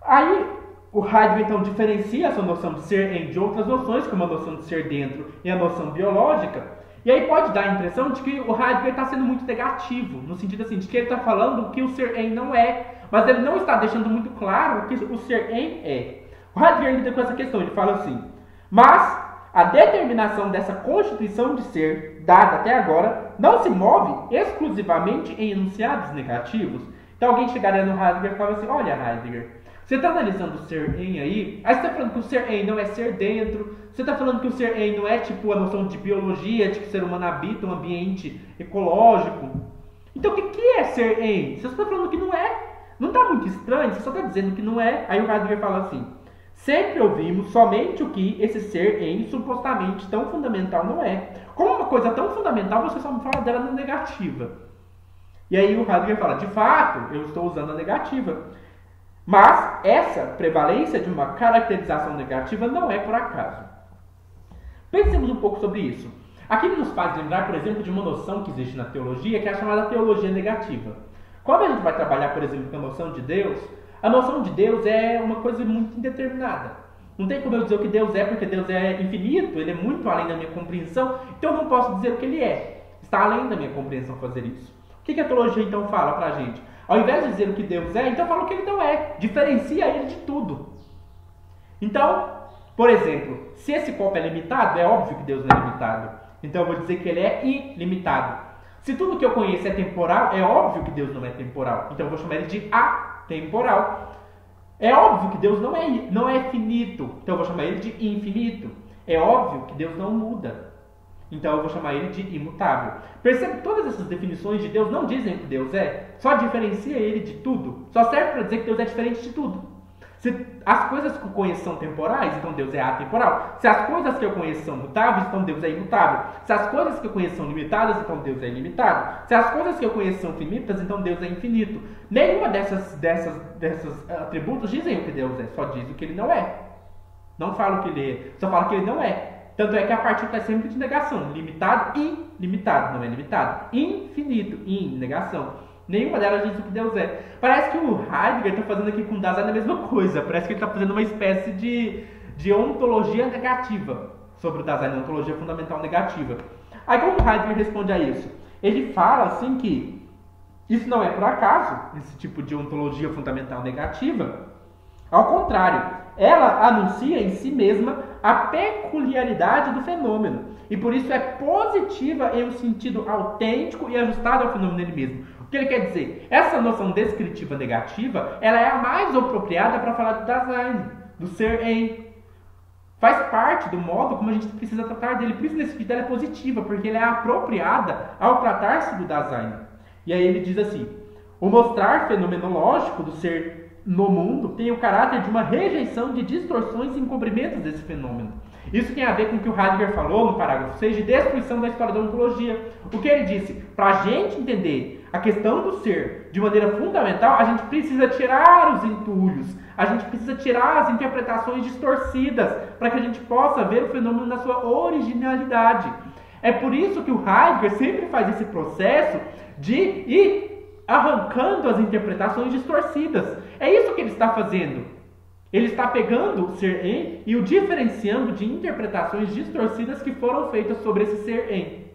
Aí o Heidegger então diferencia a sua noção de ser de outras noções, como a noção de ser dentro e a noção biológica. E aí pode dar a impressão de que o Heidegger está sendo muito negativo, no sentido assim, de que ele está falando o que o ser em não é, mas ele não está deixando muito claro o que o ser em é. O Heidegger lida com essa questão, ele fala assim, mas a determinação dessa constituição de ser, dada até agora, não se move exclusivamente em enunciados negativos. Então alguém chegaria no Heidegger e fala assim, olha Heidegger, você está analisando o ser em aí você está falando que o ser em não é ser dentro, você está falando que o ser em não é tipo a noção de biologia, de que o ser humano habita um ambiente ecológico. Então o que é ser em? Você está falando que não é, não está muito estranho, você só está dizendo que não é. Aí o Heidegger fala assim, sempre ouvimos somente o que esse ser em supostamente tão fundamental não é. Como uma coisa tão fundamental, você só me fala dela na negativa. E aí o Heidegger fala, de fato, eu estou usando a negativa. Mas essa prevalência de uma caracterização negativa não é por acaso. Pensemos um pouco sobre isso. Aqui nos faz lembrar, por exemplo, de uma noção que existe na teologia, que é a chamada teologia negativa. Quando a gente vai trabalhar, por exemplo, com a noção de Deus, a noção de Deus é uma coisa muito indeterminada. Não tem como eu dizer o que Deus é, porque Deus é infinito, ele é muito além da minha compreensão, então eu não posso dizer o que ele é. Está além da minha compreensão fazer isso. O que a teologia então fala pra gente? Ao invés de dizer o que Deus é, então fala o que ele não é. Diferencia ele de tudo. Então, por exemplo, se esse copo é limitado, é óbvio que Deus não é limitado. Então eu vou dizer que ele é ilimitado. Se tudo que eu conheço é temporal, é óbvio que Deus não é temporal. Então eu vou chamar ele de atemporal. É óbvio que Deus não é finito. Então eu vou chamar ele de infinito. É óbvio que Deus não muda. Então eu vou chamar ele de imutável. Percebe que todas essas definições de Deus não dizem o que Deus é. Só diferencia ele de tudo. Só serve para dizer que Deus é diferente de tudo. Se as coisas que eu conheço são temporais, então Deus é atemporal. Se as coisas que eu conheço são mutáveis, então Deus é imutável. Se as coisas que eu conheço são limitadas, então Deus é ilimitado. Se as coisas que eu conheço são finitas, então Deus é infinito. Nenhuma desses atributos dizem o que Deus é, só diz o que ele não é. Não fala o que ele é, só fala o que ele não é. Tanto é que a partir está sempre de negação. Limitado, ilimitado, não é limitado. Infinito, negação. Nenhuma delas diz o que Deus é. Parece que o Heidegger está fazendo aqui com o Dasein a mesma coisa. Parece que ele está fazendo uma espécie de ontologia negativa sobre o Dasein, ontologia fundamental negativa. Aí como o Heidegger responde a isso? Ele fala assim que isso não é por acaso, esse tipo de ontologia fundamental negativa. Ao contrário, ela anuncia em si mesma a peculiaridade do fenômeno. E por isso é positiva em um sentido autêntico e ajustado ao fenômeno nele mesmo. O que ele quer dizer? Essa noção descritiva negativa, ela é a mais apropriada para falar do Dasein, do ser em. Faz parte do modo como a gente precisa tratar dele. Por isso, nesse sentido, ela é positiva, porque ela é apropriada ao tratar-se do Dasein. E aí ele diz assim: o mostrar fenomenológico do ser no mundo tem o caráter de uma rejeição de distorções e encobrimentos desse fenômeno. Isso tem a ver com o que o Heidegger falou no parágrafo 6 de destruição da história da ontologia. O que ele disse? Para a gente entender a questão do ser de maneira fundamental, a gente precisa tirar os entulhos, a gente precisa tirar as interpretações distorcidas para que a gente possa ver o fenômeno na sua originalidade. É por isso que o Heidegger sempre faz esse processo de ir arrancando as interpretações distorcidas. É isso que ele está fazendo. Ele está pegando o ser em e o diferenciando de interpretações distorcidas que foram feitas sobre esse ser em.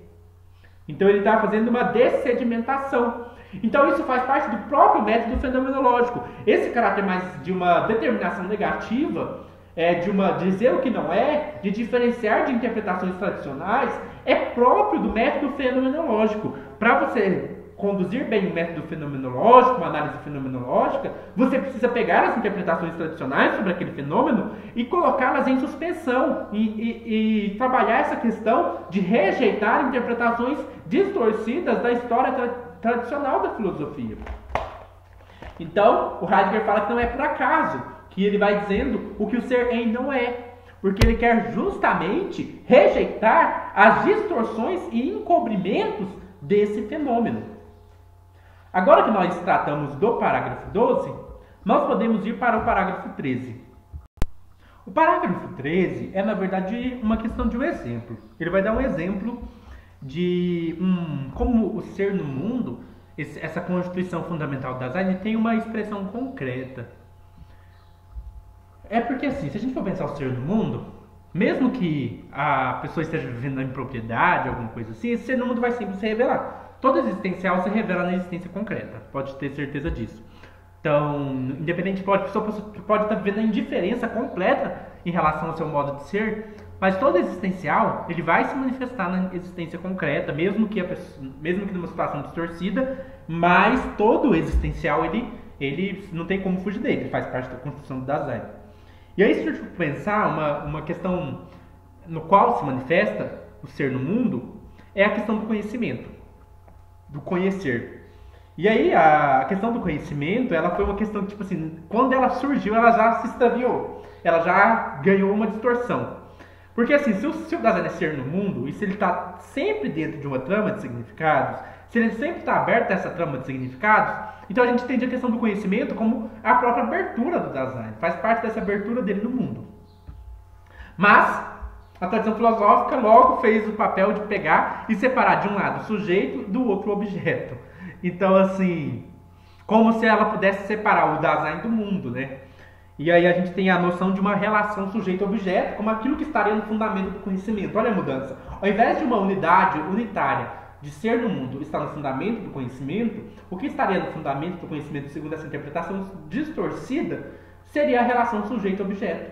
Então ele está fazendo uma dessedimentação. Então isso faz parte do próprio método fenomenológico. Esse caráter mais de uma determinação negativa, de dizer o que não é, de diferenciar de interpretações tradicionais, é próprio do método fenomenológico. Para você conduzir bem o método fenomenológico, uma análise fenomenológica, você precisa pegar as interpretações tradicionais sobre aquele fenômeno e colocá-las em suspensão e trabalhar essa questão de rejeitar interpretações distorcidas da história tradicional da filosofia. Então, o Heidegger fala que não é por acaso que ele vai dizendo o que o ser em não é, porque ele quer justamente rejeitar as distorções e encobrimentos desse fenômeno. Agora que nós tratamos do parágrafo 12, nós podemos ir para o parágrafo 13. O parágrafo 13 é, na verdade, uma questão de um exemplo. Ele vai dar um exemplo de como o ser no mundo, essa constituição fundamental do Dasein, tem uma expressão concreta. É porque, assim, se a gente for pensar o ser no mundo, mesmo que a pessoa esteja vivendo na impropriedade, alguma coisa assim, esse ser no mundo vai sempre se revelar. Todo existencial se revela na existência concreta, pode ter certeza disso. Então, independente, a pessoa pode estar vivendo a indiferença completa em relação ao seu modo de ser, mas todo existencial, ele vai se manifestar na existência concreta, mesmo que numa situação distorcida, mas todo existencial, ele não tem como fugir dele, ele faz parte da construção do Dasein. E aí, se a gente pensar uma questão no qual se manifesta o ser no mundo, é a questão do conhecimento. Do conhecer. E aí a questão do conhecimento, ela foi uma questão que, tipo assim, quando ela surgiu, ela já se extraviou. Ela já ganhou uma distorção. Porque assim, se o Dasein é ser no mundo, e se ele está sempre dentro de uma trama de significados, se ele sempre está aberto a essa trama de significados, então a gente entende a questão do conhecimento como a própria abertura do Dasein. Faz parte dessa abertura dele no mundo. Mas a tradição filosófica logo fez o papel de pegar e separar de um lado o sujeito do outro objeto. Então, assim, como se ela pudesse separar o Dasein do mundo, né? E aí a gente tem a noção de uma relação sujeito-objeto como aquilo que estaria no fundamento do conhecimento. Olha a mudança. Ao invés de uma unidade unitária de ser no mundo estar no fundamento do conhecimento, o que estaria no fundamento do conhecimento, segundo essa interpretação distorcida, seria a relação sujeito-objeto.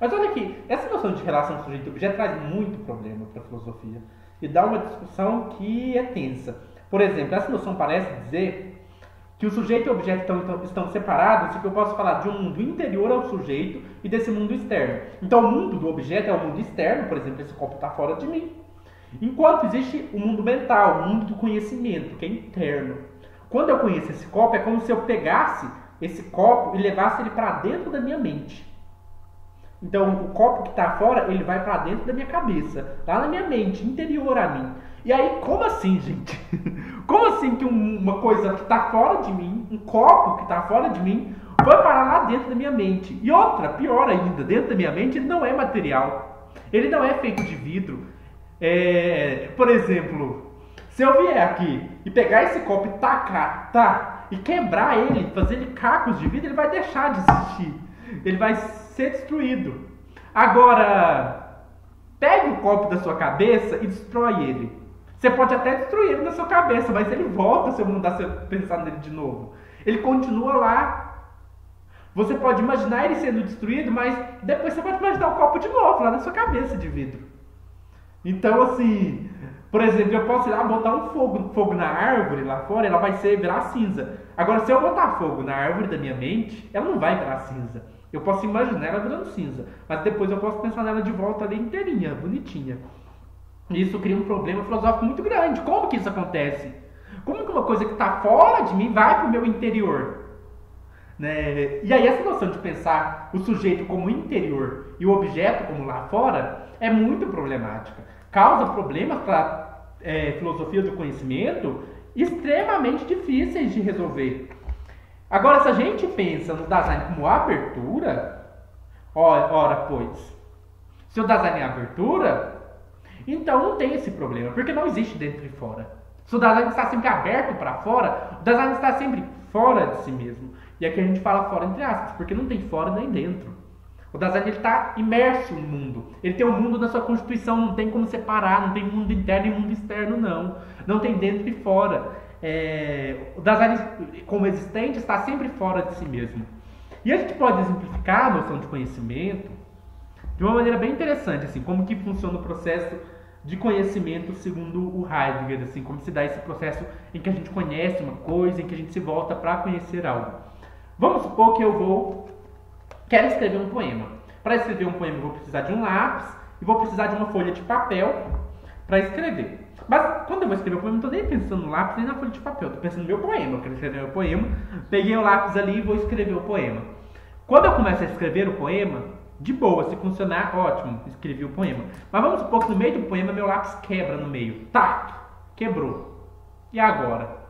Mas olha aqui, essa noção de relação sujeito-objeto traz muito problema para a filosofia. e dá uma discussão que é tensa. Por exemplo, essa noção parece dizer que o sujeito e o objeto estão separados e que eu posso falar de um mundo interior ao sujeito e desse mundo externo. Então, o mundo do objeto é o mundo externo, por exemplo, esse copo está fora de mim. Enquanto existe o mundo mental, o mundo do conhecimento, que é interno. Quando eu conheço esse copo, é como se eu pegasse esse copo e levasse ele para dentro da minha mente. Então, o copo que está fora, ele vai para dentro da minha cabeça, lá na minha mente, interior a mim. E aí, como assim, gente? Como assim que uma coisa que está fora de mim, um copo que está fora de mim, foi parar lá dentro da minha mente? E outra, pior ainda, dentro da minha mente, ele não é material. Ele não é feito de vidro. Por exemplo, se eu vier aqui e pegar esse copo e tacar, e quebrar ele, fazer ele cacos de vidro, ele vai deixar de existir. Ele vai ser destruído. Agora, pegue o copo da sua cabeça e destrói ele. Você pode até destruir ele na sua cabeça, mas ele volta se eu mandar você pensar nele de novo. Ele continua lá. Você pode imaginar ele sendo destruído, mas depois você pode imaginar o copo de novo lá na sua cabeça de vidro. Então, assim, por exemplo, eu posso ir lá botar um fogo na árvore lá fora, ela vai virar cinza. Agora, se eu botar fogo na árvore da minha mente, ela não vai virar cinza. Eu posso imaginar ela virando cinza, mas depois eu posso pensar nela de volta ali inteirinha, bonitinha. Isso cria um problema filosófico muito grande. Como que isso acontece? Como que uma coisa que está fora de mim vai para o meu interior? Né? E aí essa noção de pensar o sujeito como interior e o objeto como lá fora é muito problemática. Causa problemas para filosofia do conhecimento extremamente difíceis de resolver. Agora, se a gente pensa no Dasein como abertura, ora pois, se o Dasein é abertura, então não tem esse problema, porque não existe dentro e fora. Se o Dasein está sempre aberto para fora, o Dasein está sempre fora de si mesmo. E aqui a gente fala fora entre aspas, porque não tem fora nem dentro. O Dasein está imerso no mundo. Ele tem o mundo na sua constituição, não tem como separar, não tem mundo interno e mundo externo, não. Não tem dentro e fora. O Dasein, como existente, está sempre fora de si mesmo. E a gente pode exemplificar a noção de conhecimento de uma maneira bem interessante, assim, como que funciona o processo de conhecimento segundo o Heidegger, assim, como se dá esse processo em que a gente conhece uma coisa, em que a gente se volta para conhecer algo. Vamos supor que eu quero escrever um poema. Para escrever um poema eu vou precisar de um lápis e vou precisar de uma folha de papel para escrever. Mas quando eu vou escrever o poema, não estou nem pensando no lápis nem na folha de papel, estou pensando no meu poema. Eu quero escrever meu poema, peguei o lápis ali e vou escrever o poema. Quando eu começo a escrever o poema, de boa, se funcionar, ótimo, escrevi o poema. Mas vamos supor que no meio do poema meu lápis quebra no meio. Tac! Quebrou. E agora?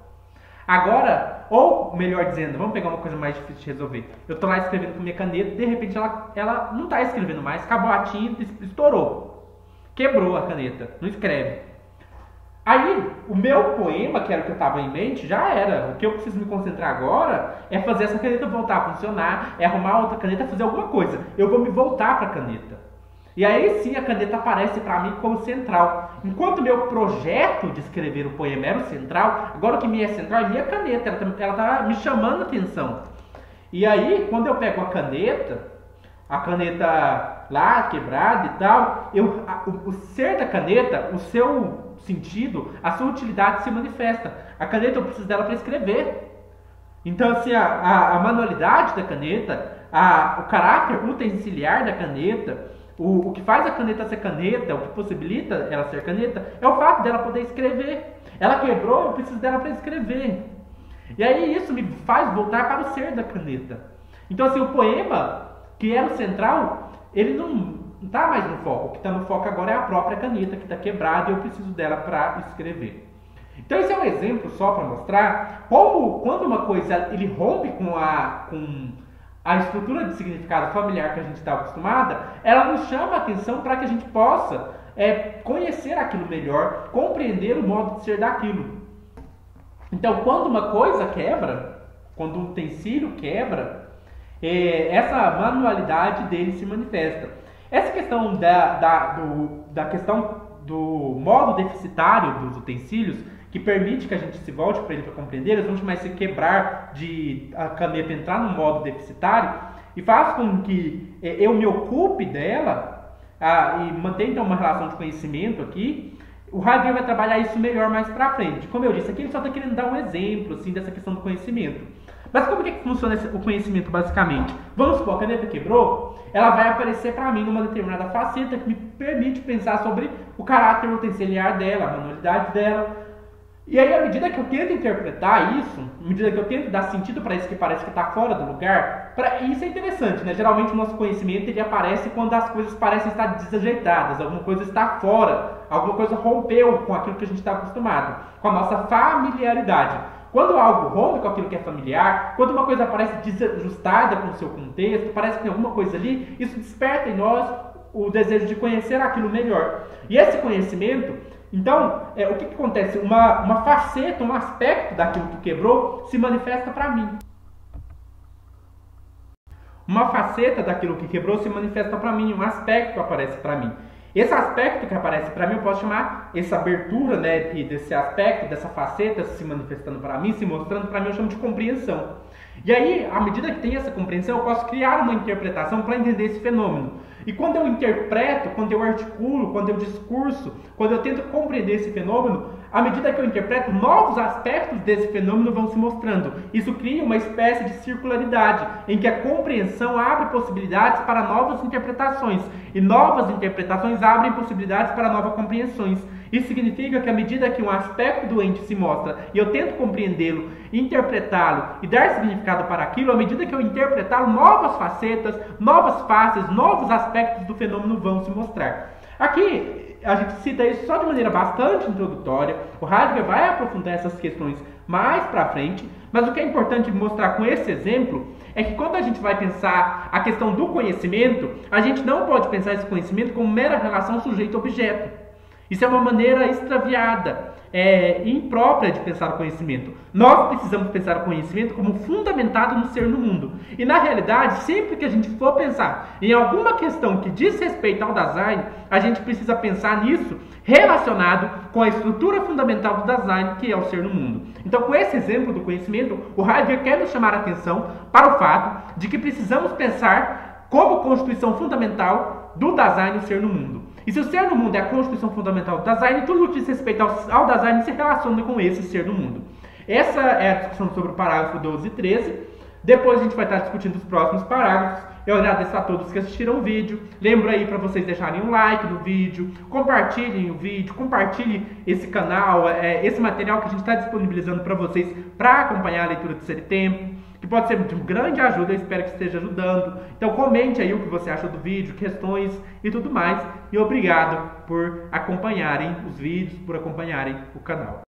Agora, ou melhor dizendo, vamos pegar uma coisa mais difícil de resolver. Eu tô lá escrevendo com minha caneta, de repente ela não tá escrevendo mais, acabou a tinta, estourou. Quebrou a caneta, não escreve. Aí, o meu poema, que era o que eu estava em mente, já era. O que eu preciso me concentrar agora é fazer essa caneta voltar a funcionar, é arrumar outra caneta, fazer alguma coisa. Eu vou me voltar para a caneta. E aí sim a caneta aparece para mim como central. Enquanto o meu projeto de escrever o poema era o central, agora o que me é central é minha caneta, ela está me chamando a atenção. E aí, quando eu pego a caneta lá quebrada e tal, o ser da caneta, o seu sentido, a sua utilidade se manifesta. A caneta eu preciso dela para escrever. Então, assim, a manualidade da caneta, o caráter utensiliar da caneta, o que faz a caneta ser caneta, o que possibilita ela ser caneta, é o fato dela poder escrever. Ela quebrou, eu preciso dela para escrever. E aí isso me faz voltar para o ser da caneta. Então, assim, o poema, que era o central, ele não está mais no foco. O que está no foco agora é a própria caneta que está quebrada e eu preciso dela para escrever. Então esse é um exemplo só para mostrar como, quando uma coisa ele rompe com a estrutura de significado familiar que a gente está acostumada, ela nos chama a atenção para que a gente possa conhecer aquilo melhor, compreender o modo de ser daquilo. Então, quando uma coisa quebra, quando um utensílio quebra, essa manualidade dele se manifesta. Essa questão da questão do modo deficitário dos utensílios, que permite que a gente se volte para ele para compreender, eles vão chamar esse quebrar de a caneta entrar no modo deficitário e faz com que eu me ocupe dela e mantenha então uma relação de conhecimento aqui. o Heidegger vai trabalhar isso melhor mais pra frente. Como eu disse, aqui ele só está querendo dar um exemplo assim, dessa questão do conhecimento. Mas como que funciona o conhecimento basicamente? Vamos supor, a caneta quebrou, ela vai aparecer para mim numa determinada faceta que me permite pensar sobre o caráter utensiliar dela, a manualidade dela. E aí, à medida que eu tento interpretar isso, à medida que eu tento dar sentido para isso que parece que está fora do lugar, isso é interessante, né? Geralmente o nosso conhecimento ele aparece quando as coisas parecem estar desajeitadas, alguma coisa está fora, alguma coisa rompeu com aquilo que a gente está acostumado, com a nossa familiaridade. Quando algo rompe com aquilo que é familiar, quando uma coisa parece desajustada com o seu contexto, parece que tem alguma coisa ali, isso desperta em nós o desejo de conhecer aquilo melhor. E esse conhecimento, então, o que acontece? Uma faceta, um aspecto daquilo que quebrou se manifesta para mim. Uma faceta daquilo que quebrou se manifesta para mim, um aspecto aparece para mim. Esse aspecto que aparece para mim, eu posso chamar essa abertura, né, desse aspecto, dessa faceta se manifestando para mim, se mostrando para mim, eu chamo de compreensão. E aí, à medida que tem essa compreensão, eu posso criar uma interpretação para entender esse fenômeno. E quando eu interpreto, quando eu articulo, quando eu discurso, quando eu tento compreender esse fenômeno, à medida que eu interpreto, novos aspectos desse fenômeno vão se mostrando. Isso cria uma espécie de circularidade, em que a compreensão abre possibilidades para novas interpretações, e novas interpretações abrem possibilidades para novas compreensões. Isso significa que à medida que um aspecto do ente se mostra e eu tento compreendê-lo, interpretá-lo e dar significado para aquilo, à medida que eu interpretá-lo, novas facetas, novas faces, novos aspectos do fenômeno vão se mostrar. Aqui a gente cita isso só de maneira bastante introdutória, o Heidegger vai aprofundar essas questões mais para frente, mas o que é importante mostrar com esse exemplo é que quando a gente vai pensar a questão do conhecimento, a gente não pode pensar esse conhecimento como mera relação sujeito-objeto. Isso é uma maneira extraviada, imprópria de pensar o conhecimento. Nós precisamos pensar o conhecimento como fundamentado no ser no mundo. E na realidade, sempre que a gente for pensar em alguma questão que diz respeito ao Dasein, a gente precisa pensar nisso relacionado com a estrutura fundamental do Dasein, que é o ser no mundo. Então, com esse exemplo do conhecimento, o Heidegger quer nos chamar a atenção para o fato de que precisamos pensar como constituição fundamental do Dasein, o ser no mundo. E se o ser no mundo é a constituição fundamental do Dasein, tudo que diz respeito ao Dasein se relaciona com esse ser no mundo. Essa é a discussão sobre o parágrafo 12 e 13. Depois a gente vai estar discutindo os próximos parágrafos. Eu agradeço a todos que assistiram o vídeo. Lembro aí para vocês deixarem um like no vídeo, compartilhem o vídeo, compartilhem esse canal, esse material que a gente está disponibilizando para vocês para acompanhar a leitura do Ser e Tempo, que pode ser de grande ajuda, eu espero que esteja ajudando. Então comente aí o que você achou do vídeo, questões e tudo mais. E obrigado por acompanharem os vídeos, por acompanharem o canal.